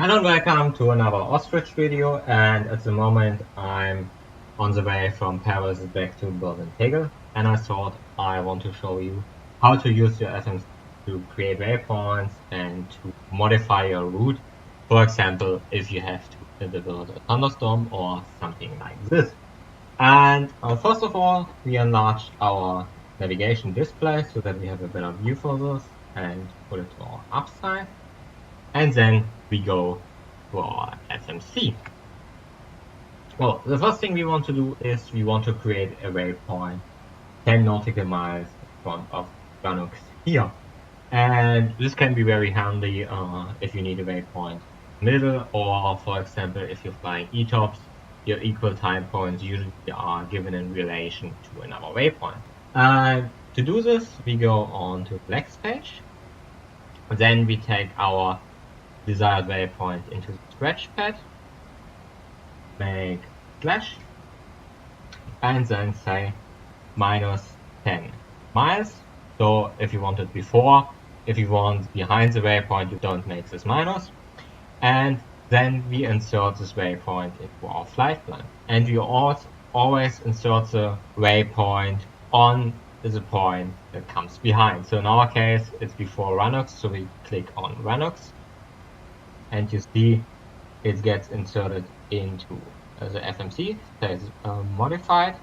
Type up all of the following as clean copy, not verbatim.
Hello and welcome to another Ostrich video, and at the moment I'm on the way from Paris back to Berlin Tegel, and I thought I want to show you how to use your FMC to create waypoints and to modify your route. For example, if you have to divert a thunderstorm or something like this. And first of all, we enlarged our navigation display so that we have a better view for this and put it to our upside. And then we go to our FMC. Well, the first thing we want to do is we want to create a waypoint 10 nautical miles in front of Ranux here. And this can be very handy if you need a waypoint middle, or for example, if you're flying ETOPS, your equal time points usually are given in relation to another waypoint. To do this, we go on to the next page. Then we take our desired waypoint into the scratch pad, make slash, and then say minus 10 miles. So if you want it before, if you want behind the waypoint, you don't make this minus. And then we insert this waypoint into our flight plan. And we always insert the waypoint on the point that comes behind. So in our case, it's before Ranux, so we click on Ranux. And you see it gets inserted into the FMC, says modified,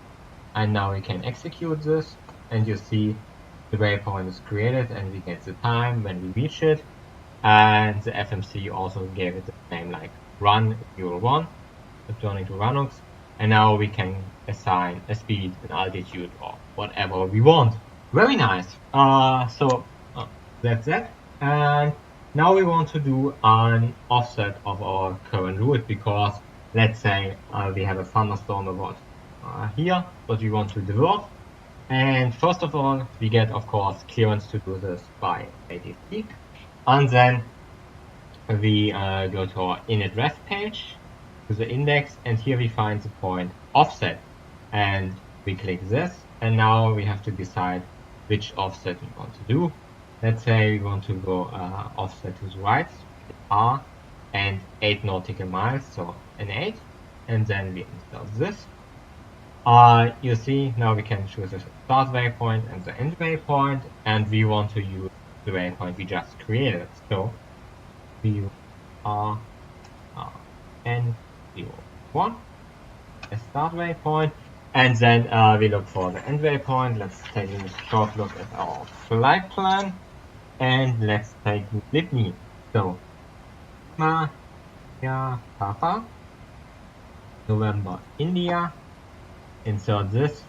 and now we can execute this, and you see the waypoint is created and we get the time when we reach it, and the FMC also gave it the name like run euro 1, returning to Ranux, and now we can assign a speed, an altitude, or whatever we want. Very nice. So that's that. And now we want to do an offset of our current route, because let's say we have a thunderstorm about here, but we want to divert. And first of all, we get, of course, clearance to do this by ATC. And then we go to our init ref page, to the index, and here we find the point offset. And we click this, and now we have to decide which offset we want to do. Let's say we want to go offset to the right, R, and 8 nautical miles, so an 8, and then we insert this. You see, now we can choose the start waypoint and the end waypoint, and we want to use the waypoint we just created. So we are N01, a start waypoint, and then we look for the end waypoint. Let's take a short look at our flight plan. And let's take litany. So, Papa, November, India, insert this,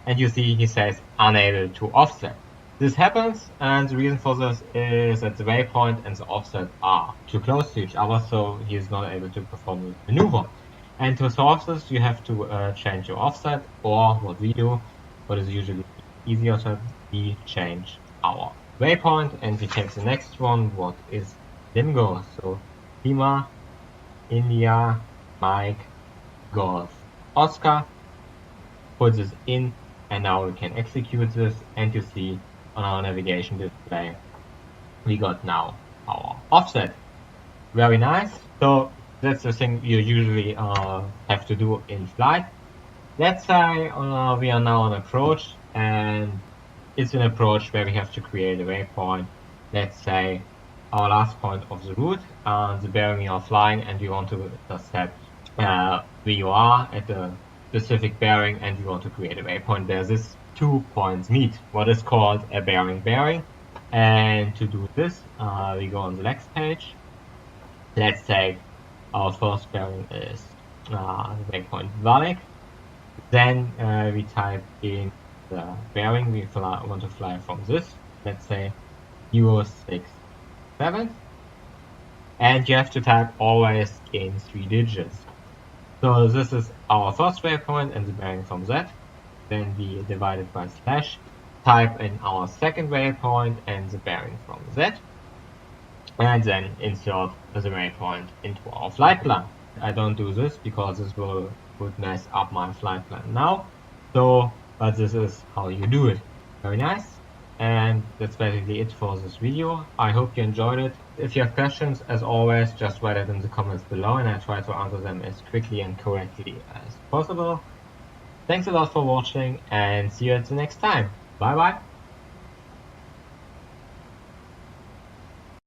and you see he says unable to offset. This happens, and the reason for this is that the waypoint and the offset are too close to each other, so he is not able to perform the maneuver. And to solve this, you have to change your offset, or what we do, what is usually easier to we change our waypoint, and we take the next one, what is Limgo. So Lima, India, Mike, Golf, Oscar, put this in, and now we can execute this, and you see on our navigation display we got now our offset. Very nice. So that's the thing you usually have to do in flight. Let's say we are now on approach, and it's an approach where we have to create a waypoint. Let's say our last point of the route, the bearing you are flying, and you want to intercept where you are at the specific bearing, and you want to create a waypoint where these 2 points meet, what is called a bearing. And to do this, we go on the next page. Let's say our first bearing is waypoint Valek. Then we type in the bearing we want to fly from this, let's say Euro 67, and you have to type always in 3 digits. So this is our first waypoint and the bearing from that. Then we divide it by slash, type in our second waypoint and the bearing from that, and then insert the waypoint into our flight plan. I don't do this because this would mess up my flight plan now. So but this is how you do it. Very nice. And that's basically it for this video. I hope you enjoyed it. If you have questions, as always, just write it in the comments below and I try to answer them as quickly and correctly as possible. Thanks a lot for watching and see you at the next time. Bye bye.